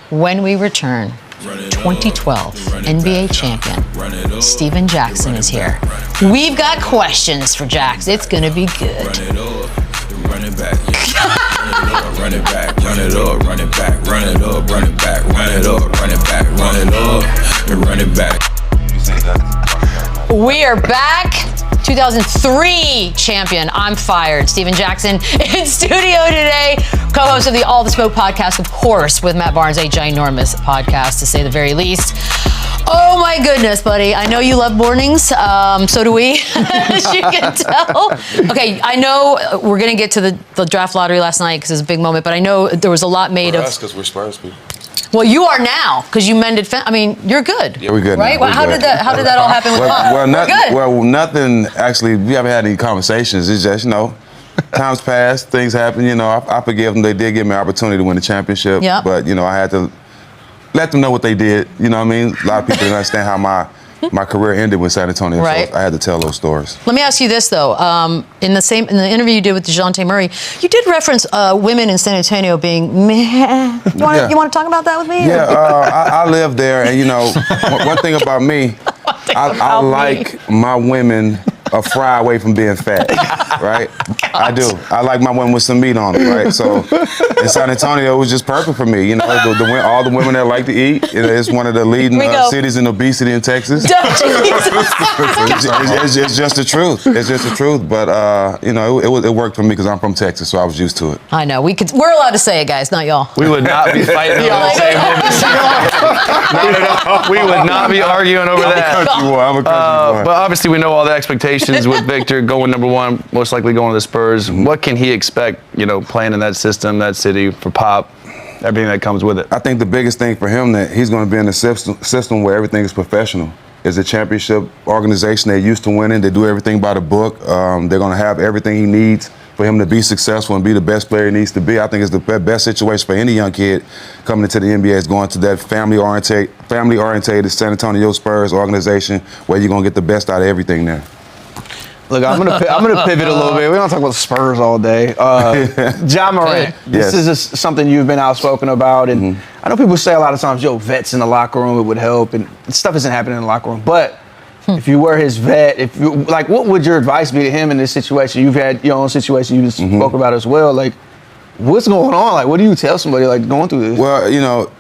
When we return, 2012 NBA champion Steven Jackson is here. We've got questions for Jax. It's going to be good. Run it back, run it back, run it up, run it back, run it up, run it back, run it up, run it back, run it up, and run it back. We are back. 2003 champion. I'm fired. Steven Jackson in studio today. Co-host of the All the Smoke podcast, of course, with Matt Barnes, a ginormous podcast, to say the very least. Oh my goodness, buddy. I know you love mornings. So do we, as you can tell. Okay, I know we're going to get to the draft lottery last night because it was a big moment, but I know there was a lot made of... us, because we're Spurs people. Well, you are now, because you mended I mean, you're good. Yeah, we're good right? now. Well, how did that all happen with Mom? Nothing, actually, we haven't had any conversations. It's just, times pass, things happen, I forgive them. They did give me an opportunity to win the championship. Yep. But, I had to let them know what they did. You know what I mean? A lot of people didn't understand how my career ended with San Antonio. Right. So I had to tell those stories. Let me ask you this, though. In the interview you did with DeJounte Murray, you did reference women in San Antonio being meh. You want to talk about that with me? Yeah, I live there, and one thing about me, I like my women a fry away from being fat, right? I do. I like my women with some meat on them, right? So in San Antonio, it was just perfect for me. All the women that like to eat. It's one of the leading cities in obesity in Texas. It's just the truth. It's just the truth. But it worked for me because I'm from Texas, so I was used to it. I know. We're allowed to say it, guys, not y'all. We would not be fighting over the same Not at all. We would not be arguing over that. I'm a country boy. But obviously, we know all the expectations with Victor going number one, most likely going to the Spurs. Mm-hmm. What can he expect, playing in that system, that city, for Pop, everything that comes with it? I think the biggest thing for him that he's going to be in a system where everything is professional. It's a championship organization. They're used to winning. They do everything by the book. They're going to have everything he needs for him to be successful and be the best player he needs to be. I think it's the best situation for any young kid coming into the NBA is going to that family-oriented San Antonio Spurs organization where you're going to get the best out of everything there. Look, I'm gonna pivot a little bit. We don't talk about the Spurs all day. Ja Morant, this is just something you've been outspoken about, and I know people say a lot of times, vets in the locker room, it would help, and stuff isn't happening in the locker room. But if you were his vet, what would your advice be to him in this situation? You've had your own situation you just spoke about as well. Like, what's going on? What do you tell somebody going through this? Well,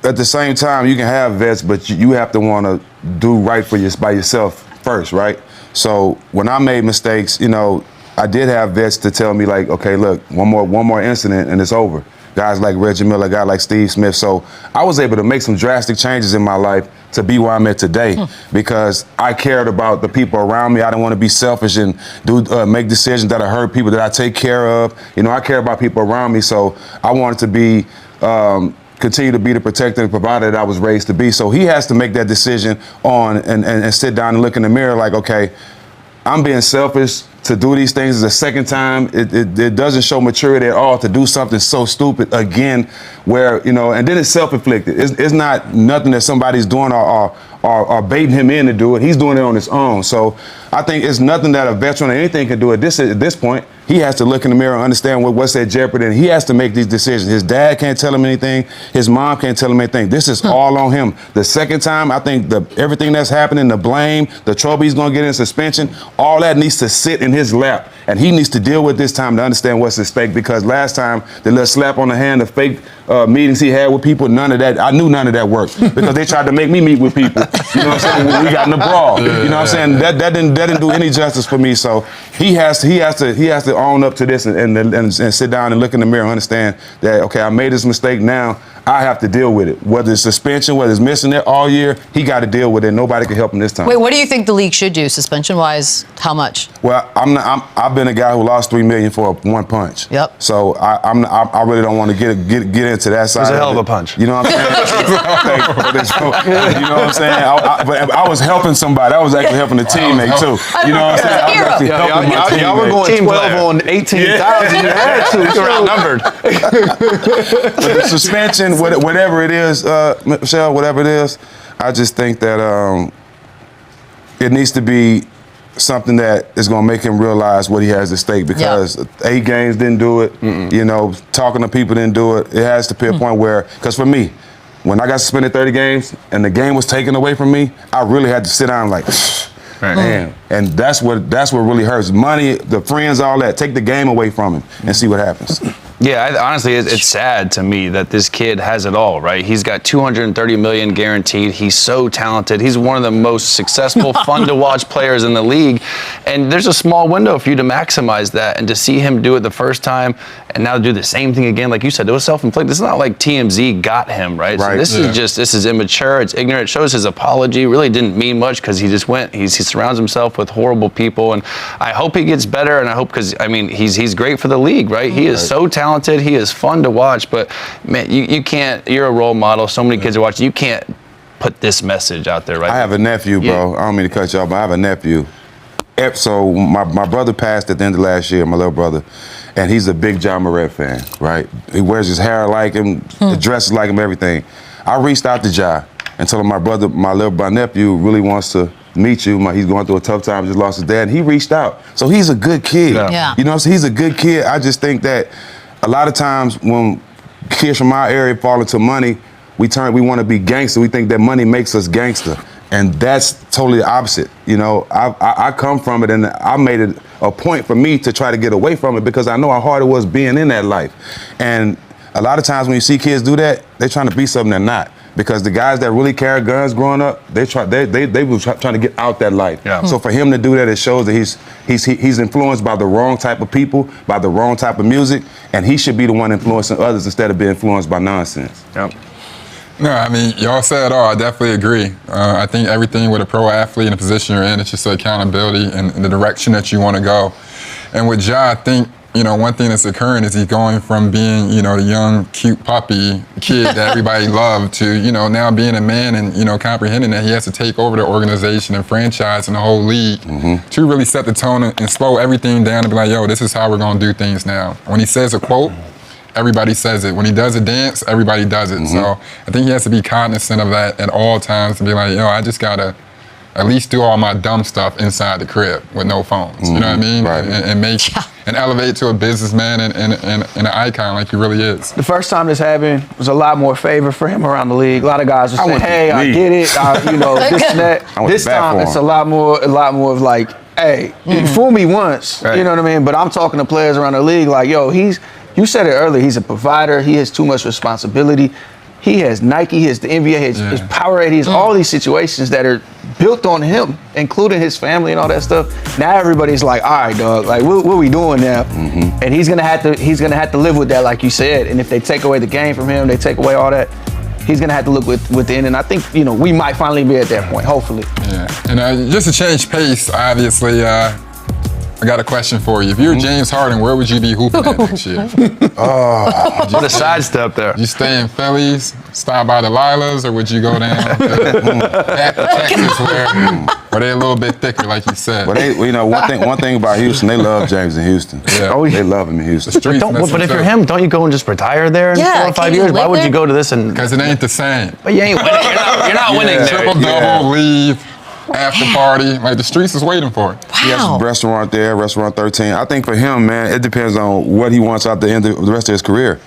at the same time, you can have vets, but you have to want to do right by yourself first, right? So when I made mistakes, I did have vets to tell me okay, look, one more incident and it's over. Guys like Reggie Miller, guys like Steve Smith. So I was able to make some drastic changes in my life to be where I'm at today because I cared about the people around me. I didn't want to be selfish and make decisions that hurt people that I take care of. I care about people around me. So I wanted to be continue to be the protector and provider that I was raised to be. So he has to make that decision and sit down and look in the mirror okay, I'm being selfish to do these things the second time. It doesn't show maturity at all to do something so stupid again where, and then it's self-inflicted. It's not nothing that somebody's doing or baiting him in to do it. He's doing it on his own. So I think it's nothing that a veteran or anything can do at this point. He has to look in the mirror and understand what's at jeopardy, and he has to make these decisions. His dad can't tell him anything. His mom can't tell him anything. This is all on him. The second time, I think everything that's happening, the blame, the trouble he's going to get in suspension, all that needs to sit in his lap, and he needs to deal with this time to understand what's at stake, because last time, the little slap on the hand, the fake meetings he had with people, none of that, I knew none of that worked because they tried to make me meet with people. You know what I'm saying? When we got in the brawl. You know what I'm saying? That didn't do any justice for me. So he has to own up to this and sit down and look in the mirror and understand that, okay, I made this mistake. Now I have to deal with it. Whether it's suspension, whether it's missing it all year, he got to deal with it. Nobody can help him this time. Wait, what do you think the league should do, suspension-wise? How much? Well, I've been a guy who lost $3 million for one punch. Yep. So I really don't want to get into that side. It was a hell of a punch. You know what I'm saying? You know what I'm saying? But I was helping somebody. I was actually helping a teammate too. You know what I'm saying? I was actually helping my teammate. Y'all were going 12 on 18,000. You had to. You were outnumbered. But the suspension, whatever it is, Michelle, whatever it is, I just think that it needs to be something that is going to make him realize what he has at stake, because 8 games didn't do it. You know, talking to people didn't do it. It has to be a point where, because for me, when I got suspended 30 games and the game was taken away from me, I really had to sit down like, man. And that's what really hurts. Money, the friends, all that. Take the game away from him and see what happens. Yeah, honestly, it's sad to me that this kid has it all, right? He's got $230 million guaranteed. He's so talented. He's one of the most successful, fun-to-watch players in the league. And there's a small window for you to maximize that. And to see him do it the first time and now do the same thing again, like you said, it was self-inflicted. It's not like TMZ got him, right? So this is immature. It's ignorant. It shows his apology really didn't mean much, because he just went. He surrounds himself with horrible people. And I hope he gets better. And I hope, because, I mean, he's great for the league, right? He is so talented. He is fun to watch, but man, you can't. You're a role model. So many kids are watching. You can't put this message out there, right? I have a nephew, bro. I don't mean to cut you off, but I have a nephew. So my brother passed at the end of last year, my little brother, and he's a big John Morant fan, right? He wears his hair like him, dresses like him, everything. I reached out to Ja and told him my nephew really wants to meet you. He's going through a tough time, just lost his dad, and he reached out. So he's a good kid. Yeah. You know, so he's a good kid. I just think that a lot of times when kids from our area fall into money, we want to be gangster. We think that money makes us gangster. And that's totally the opposite. You know, I come from it, and I made it a point for me to try to get away from it, because I know how hard it was being in that life. And a lot of times when you see kids do that, they're trying to be something they're not. Because the guys that really carry guns growing up, they were trying to get out that life. Yeah. So for him to do that, it shows that he's influenced by the wrong type of people, by the wrong type of music, and he should be the one influencing others instead of being influenced by nonsense. Yep. No, I mean, y'all said it all. I definitely agree. I think everything with a pro athlete and the position you're in, it's just the accountability and the direction that you want to go. And with Ja, I think, you know, one thing that's occurring is he's going from being, you know, the young, cute puppy kid that everybody loved to, you know, now being a man and, you know, comprehending that he has to take over the organization and franchise and the whole league to really set the tone and slow everything down and be like, yo, this is how we're going to do things now. When he says a quote, everybody says it. When he does a dance, everybody does it. So I think he has to be cognizant of that at all times and be like, yo, I just got to at least do all my dumb stuff inside the crib with no phones. You know what I mean? Right. And make and elevate to a businessman and an icon like he really is. The first time this happened was a lot more favor for him around the league. A lot of guys were saying, "Hey, I get it," you know, this and that. This time it's a lot more of like, "Hey, you fool me once," you know what I mean? But I'm talking to players around the league like, "Yo, you said it earlier. He's a provider. He has too much responsibility. He has Nike, he has the NBA, he has Powerade, he has all these situations that are built on him, including his family and all that stuff. Now everybody's like, all right, dog, like what are we doing now? And he's gonna have to live with that, like you said. And if they take away the game from him, they take away all that, he's gonna have to look within. And I think, you know, we might finally be at that point, hopefully. Yeah, and just to change pace, obviously, I got a question for you. If you were James Harden, where would you be hooping at next year? What a sidestep there. You stay in Phillies, stop by the Lilas, or would you go down to Texas where they're a little bit thicker, like you said? But you know, one thing about Houston, they love James in Houston. Yeah. They love him in Houston. But if you're him, don't you go and just retire there in 4 or 5 years? Why would you go to this and? Because it ain't the same. But you ain't winning. You're not winning there. Triple-double, leave. After party, like the streets is waiting for it. Wow. He has a restaurant there, Restaurant 13. I think for him, man, it depends on what he wants out the end of the rest of his career.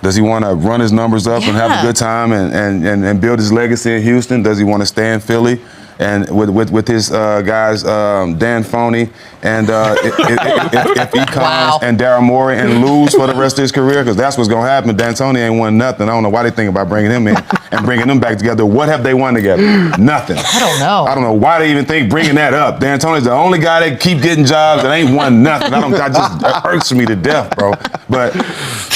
Does he want to run his numbers up and have a good time and build his legacy in Houston? Does he want to stay in Philly and with his guys, Dan Foney and if he comes and Daryl Morey and lose for the rest of his career? Because that's what's going to happen. D'Antoni ain't won nothing. I don't know why they think about bringing him in and bringing them back together. What have they won together? Nothing. I don't know. I don't know why they even think bringing that up. D'Antoni's the only guy that keep getting jobs that ain't won nothing. It hurts me to death, bro. But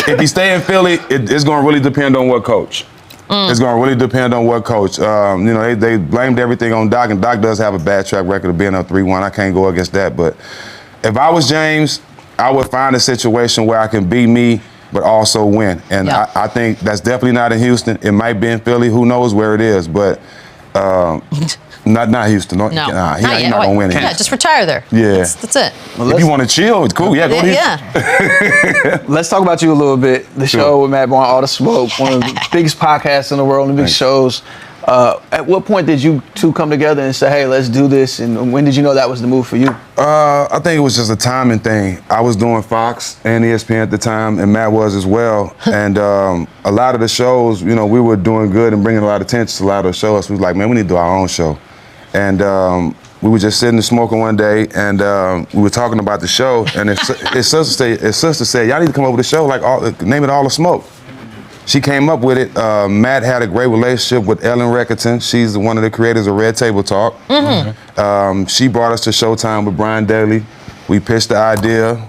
if he stay in Philly, it's going to really depend on what coach. It's going to really depend on what coach. You know, they blamed everything on Doc, and Doc does have a bad track record of being up 3-1. I can't go against that. But if I was James, I would find a situation where I can be me, but also win. And I think that's definitely not in Houston. It might be in Philly. Who knows where it is? But not Houston. No, he's not not going to win it. Yeah, just retire there. Yeah. That's it. Well, if you want to chill, it's cool. Yeah, go ahead. Yeah. Let's talk about you a little bit. The show with Matt Barnes, All the Smoke, one of the biggest podcasts in the world, one of the big shows. At what point did you two come together and say, hey, let's do this? And when did you know that was the move for you? I think it was just a timing thing. I was doing Fox and ESPN at the time, and Matt was as well. And a lot of the shows, we were doing good and bringing a lot of attention to a lot of the shows. We was like, man, we need to do our own show. And we were just sitting and smoking one day, and we were talking about the show. And his sister said, y'all need to come up with a show, name it All the Smoke. She came up with it. Matt had a great relationship with Ellen Reckerton. She's one of the creators of Red Table Talk. Mm-hmm. She brought us to Showtime with Brian Daly. We pitched the idea.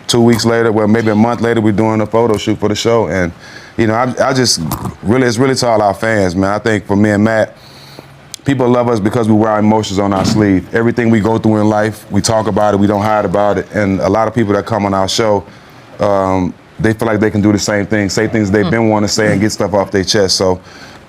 2 weeks later, well, maybe a month later, we're doing a photo shoot for the show. And, I just really, it's really to all our fans, man. I think for me and Matt, people love us because we wear our emotions on our sleeve. Everything we go through in life, we talk about it, we don't hide about it. And a lot of people that come on our show, they feel like they can do the same thing, say things they've been wanting to say and get stuff off their chest. So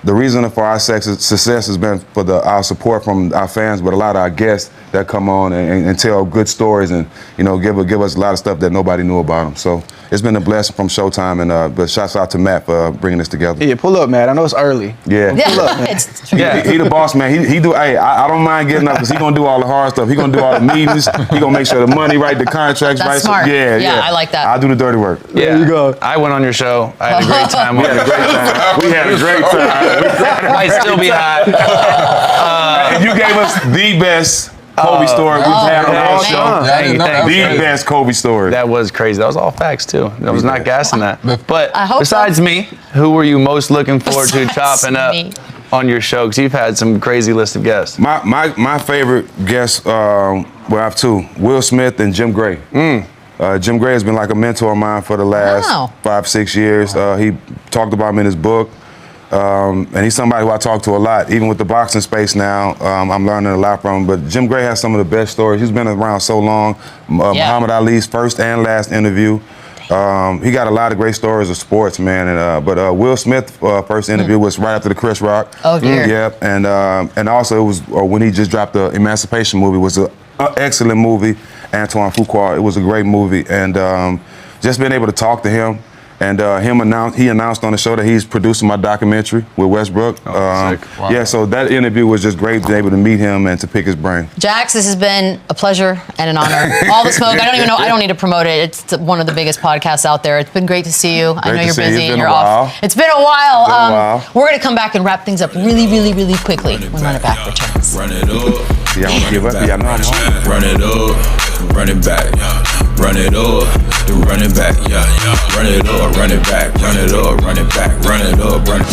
the reason for our success has been for our support from our fans, but a lot of our guests that come on and tell good stories and, give us a lot of stuff that nobody knew about them. So it's been a blessing from Showtime, and but shouts out to Matt for bringing this together. Yeah, pull up, Matt. I know it's early. Yeah. Pull up, man. He the boss, man. He do. Hey, I don't mind getting up because he gonna do all the hard stuff. He gonna do all the meetings. He gonna make sure the money right, the contracts right. That's smart. Yeah, I like that. I do the dirty work. Yeah, there you go. I went on your show. I had a great time. We had a great time. We had a great time. Might still be hot. And you gave us the best Kobe story we've had on our show. Thank you. The best Kobe story. That was crazy. That was all facts too. I was not gassing that. But I hope besides so. me, who were you most looking forward to Besides chopping up me. on your show? Because you've had some crazy list of guests. My favorite guests, I have two: Will Smith and Jim Gray. Jim Gray has been like a mentor of mine for the last 5-6 years. He talked about me in his book. And he's somebody who I talk to a lot, even with the boxing space now. I'm learning a lot from him. But Jim Gray has some of the best stories. He's been around so long. Muhammad Ali's first and last interview. He got a lot of great stories of sports, man. And but Will Smith's first interview was right after the Chris Rock. Oh dear. Yep. And also it was when he just dropped the Emancipation movie. It was an excellent movie. Antoine Fuqua. It was a great movie. And just being able to talk to him. And he announced on the show that he's producing my documentary with Westbrook. Sick. Wow. Yeah, so that interview was just great, being able to meet him and to pick his brain. Jax, this has been a pleasure and an honor. All the smoke. I don't even know. I don't need to promote it. It's one of the biggest podcasts out there. It's been great to see you. I know you're busy and you're off. It's been a while. We're going to come back and wrap things up really, really, really quickly when Run It Back returns. Run it up. Yeah, I don't give up. Yeah, I know I'm home. Run it up. Run it back. Run it up. Run it back. Run it up. Run it back. Run it up. Run it back. Run it up. Run it.